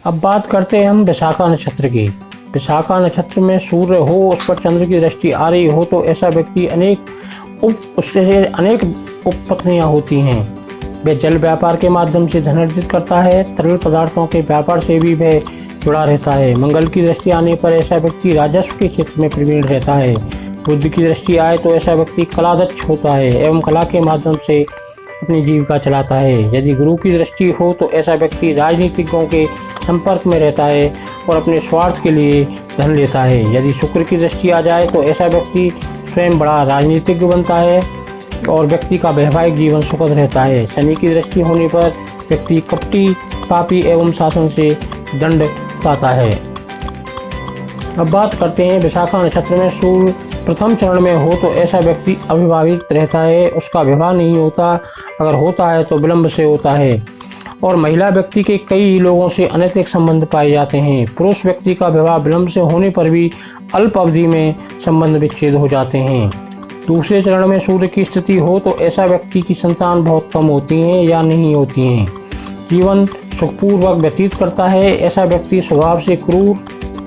अब बात करते हैं हम विशाखा नक्षत्र की। विशाखा नक्षत्र में सूर्य हो, उस पर चंद्र की दृष्टि आ रही हो तो ऐसा व्यक्ति उसके से अनेक उपपत्नियाँ होती हैं। वह जल व्यापार के माध्यम से धन अर्जित करता है। तरल पदार्थों के व्यापार से भी वह जुड़ा रहता है। मंगल की दृष्टि आने पर ऐसा व्यक्ति राजस्व के क्षेत्र में प्रवीण रहता है। बुध की दृष्टि आए तो ऐसा व्यक्ति कलादक्ष होता है एवं कला के माध्यम से अपनी जीविका चलाता है। यदि गुरु की दृष्टि हो तो ऐसा व्यक्ति राजनीतिज्ञों के संपर्क में रहता है और अपने स्वार्थ के लिए धन लेता है। यदि शुक्र की दृष्टि आ जाए तो ऐसा व्यक्ति स्वयं बड़ा राजनीतिज्ञ बनता है और व्यक्ति का वैवाहिक जीवन सुखद रहता है। शनि की दृष्टि होने पर व्यक्ति कपटी, पापी एवं शासन से दंड पाता है। अब बात करते हैं विशाखा नक्षत्र में सूर्य प्रथम चरण में हो तो ऐसा व्यक्ति अविवाहित रहता है। उसका विवाह नहीं होता, अगर होता है तो विलंब से होता है। और महिला व्यक्ति के कई लोगों से अनैतिक संबंध पाए जाते हैं। पुरुष व्यक्ति का विवाह विलंब से होने पर भी अल्प अवधि में संबंध विच्छेद हो जाते हैं। दूसरे चरण में सूर्य की स्थिति हो तो ऐसा व्यक्ति की संतान बहुत कम होती हैं या नहीं होती हैं। जीवन सुखपूर्वक व्यतीत करता है। ऐसा व्यक्ति स्वभाव से क्रूर,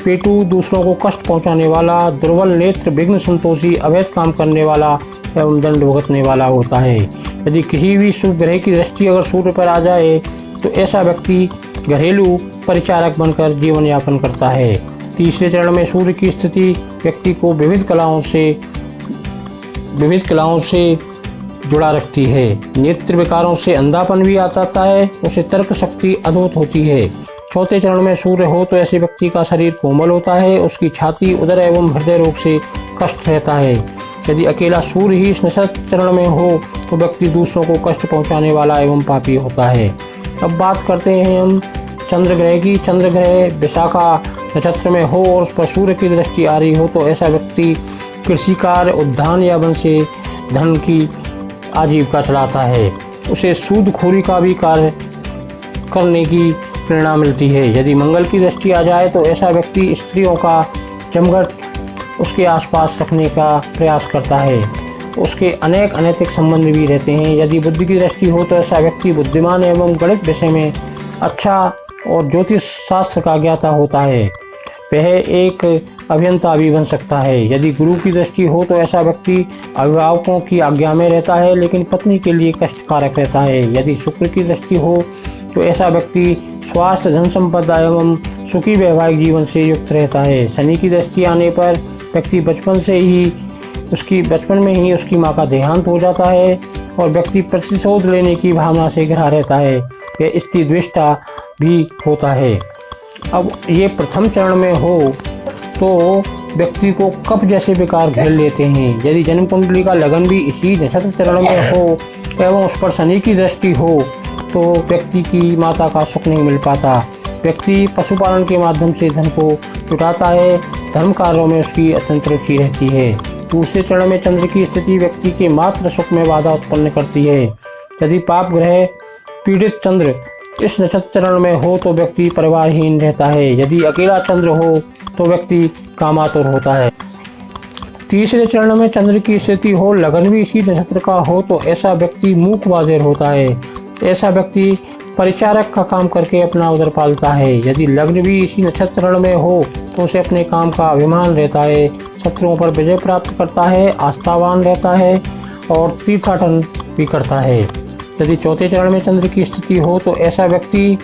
पेटू, दूसरों को कष्ट पहुंचाने वाला, दुर्बल नेत्र, विघ्न संतोषी, अवैध काम करने वाला एवं दंड भुगतने वाला होता है। यदि किसी भी शुभ ग्रह की दृष्टि अगर सूर्य पर आ जाए तो ऐसा व्यक्ति घरेलू परिचारक बनकर जीवन यापन करता है। तीसरे चरण में सूर्य की स्थिति व्यक्ति को विविध कलाओं से जुड़ा रखती है। नेत्र विकारों से अंधापन भी आ जाता है। उसे तर्क शक्ति अद्भुत होती है। चौथे चरण में सूर्य हो तो ऐसे व्यक्ति का शरीर कोमल होता है। उसकी छाती, उदर एवं हृदय रोग से कष्ट रहता है। यदि अकेला सूर्य ही इस नक्षत्र चरण में हो तो व्यक्ति दूसरों को कष्ट पहुंचाने वाला एवं पापी होता है। अब बात करते हैं हम चंद्र ग्रह की। चंद्र ग्रह विशाखा नक्षत्र में हो और उस पर सूर्य की दृष्टि आ रही हो तो ऐसा व्यक्ति कृषि कार्य, उद्यान या वन से धन की आजीविका चलाता है। उसे सूदखोरी का भी कार्य करने की प्रेरणा मिलती है। यदि मंगल की दृष्टि आ जाए तो ऐसा व्यक्ति स्त्रियों का जमघट उसके आसपास रखने का प्रयास करता है। उसके अनेक अनैतिक संबंध भी रहते हैं। यदि बुद्ध की दृष्टि हो तो ऐसा व्यक्ति बुद्धिमान एवं गणित विषय में अच्छा और ज्योतिष शास्त्र का ज्ञाता होता है। वह एक अभियंता भी बन सकता है। यदि गुरु की दृष्टि हो तो ऐसा व्यक्ति अभिभावकों की आज्ञा में रहता है लेकिन पत्नी के लिए कष्टकारक रहता है। यदि शुक्र की दृष्टि हो तो ऐसा व्यक्ति स्वास्थ्य, धन संपदा एवं सुखी वैवाहिक जीवन से युक्त रहता है। शनि की दृष्टि आने पर व्यक्ति बचपन में ही उसकी माँ का देहांत हो जाता है और व्यक्ति प्रतिशोध लेने की भावना से घिरा रहता है। वह स्त्री द्वेष्टा भी होता है। अब ये प्रथम चरण में हो तो व्यक्ति को कफ जैसे विकार घेर लेते हैं। यदि जन्म कुंडली का लगन भी इसी नक्षत्र चरण में हो एवं उस पर शनि की दृष्टि हो तो व्यक्ति की माता का सुख नहीं मिल पाता। व्यक्ति पशुपालन के माध्यम से धन को जुटाता है। धर्म कार्यों में उसकी अत्यंत रुचि रहती है। दूसरे चरण में चंद्र की स्थिति व्यक्ति के मात्र सुख में बाधा उत्पन्न करती है। यदि पाप ग्रह पीड़ित चंद्र इस नक्षत्र चरण में हो तो व्यक्ति परिवारहीन रहता है। यदि अकेला चंद्र हो तो व्यक्ति कामातुर होता है। तीसरे चरण में चंद्र की स्थिति हो, लगन भी इसी नक्षत्र का हो तो ऐसा व्यक्ति मूक बधिर होता है। ऐसा व्यक्ति परिचारक का काम करके अपना उदर पालता है। यदि लग्न भी इसी नक्षत्र चरण में हो तो उसे अपने काम का अभिमान रहता है। शत्रुओं पर विजय प्राप्त करता है, आस्थावान रहता है और तीर्थाटन भी करता है। यदि चौथे चरण में चंद्र की स्थिति हो तो ऐसा व्यक्ति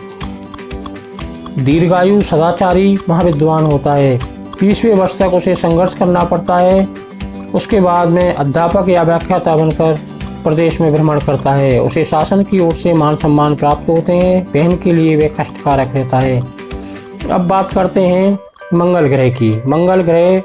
दीर्घायु, सदाचारी, महाविद्वान होता है। 20वें वर्ष तक उसे संघर्ष करना पड़ता है। उसके बाद में अध्यापक या व्याख्याता बनकर प्रदेश में भ्रमण करता है। उसे शासन की ओर से मान सम्मान प्राप्त होते हैं। बहन के लिए वे कष्टकारक रहता है। अब बात करते हैं मंगल ग्रह की। मंगल ग्रह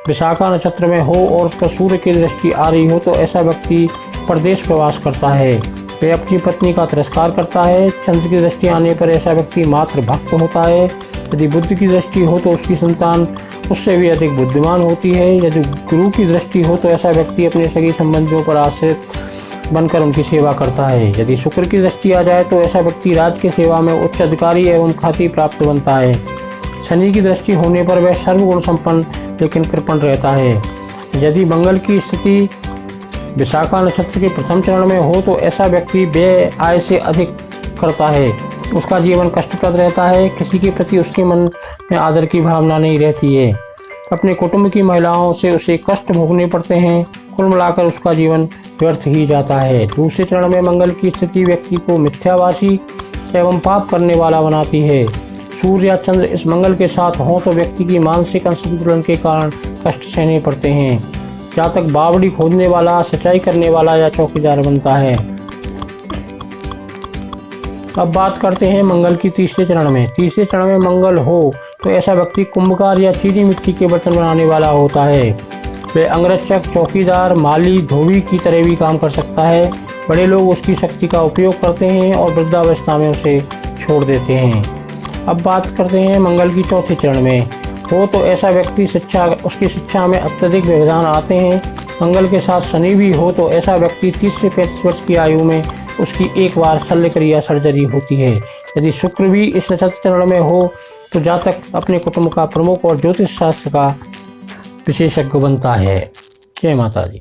विशाखा नक्षत्र में हो और उस पर सूर्य की दृष्टि आ रही हो तो ऐसा व्यक्ति प्रदेश प्रवास करता है। वह अपनी पत्नी का तिरस्कार करता है। चंद्र की दृष्टि आने पर ऐसा व्यक्ति मात्र भक्त होता है। यदि बुद्ध की दृष्टि हो तो उसकी संतान उससे भी अधिक बुद्धिमान होती है। यदि गुरु की दृष्टि हो तो ऐसा व्यक्ति अपने सगी संबंधियों पर आश्रित बनकर उनकी सेवा करता है। यदि शुक्र की दृष्टि आ जाए तो ऐसा व्यक्ति राज की सेवा में उच्च अधिकारी एवं ख्याति प्राप्त बनता है। शनि की दृष्टि होने पर वह सर्वगुण संपन्न लेकिन कृपण रहता है। यदि मंगल की स्थिति विशाखा नक्षत्र के प्रथम चरण में हो तो ऐसा व्यक्ति व्यय आय से अधिक करता है। उसका जीवन कष्टप्रद रहता है। किसी के प्रति उसके मन में आदर की भावना नहीं रहती है। अपने कुटुंब की महिलाओं से उसे कष्ट भोगने पड़ते हैं। कुल मिलाकर उसका जीवन व्यर्थ ही जाता है। दूसरे चरण में मंगल की स्थिति व्यक्ति को मिथ्याभाषी एवं पाप करने वाला बनाती है। सूर्य या चंद्र इस मंगल के साथ हों तो व्यक्ति की मानसिक असंतुलन के कारण कष्ट सहने पड़ते हैं। जातक बावड़ी खोदने वाला, सच्चाई करने वाला या चौकीदार बनता है। अब बात करते हैं मंगल की तीसरे चरण में। तीसरे चरण में मंगल हो तो ऐसा व्यक्ति कुंभकार या चीनी मिट्टी के बर्तन बनाने वाला होता है। वह अंगरक्षक, चौकीदार, माली, धोबी की तरह भी काम कर सकता है। बड़े लोग उसकी शक्ति का उपयोग करते हैं और वृद्धावस्था में उसे छोड़ देते हैं। अब बात करते हैं मंगल की चौथे चरण में। हो तो ऐसा व्यक्ति उसकी शिक्षा में अत्यधिक व्यवधान आते हैं। मंगल के साथ शनि भी हो तो ऐसा व्यक्ति 30 से 35 वर्ष की आयु में उसकी एक बार शल्यक्रिया सर्जरी होती है। यदि शुक्र भी इस नक्षत्र चरण में हो तो जातक अपने कुटुंब का प्रमुख और ज्योतिष शास्त्र का विशेषज्ञ बनता है। जय माता दी।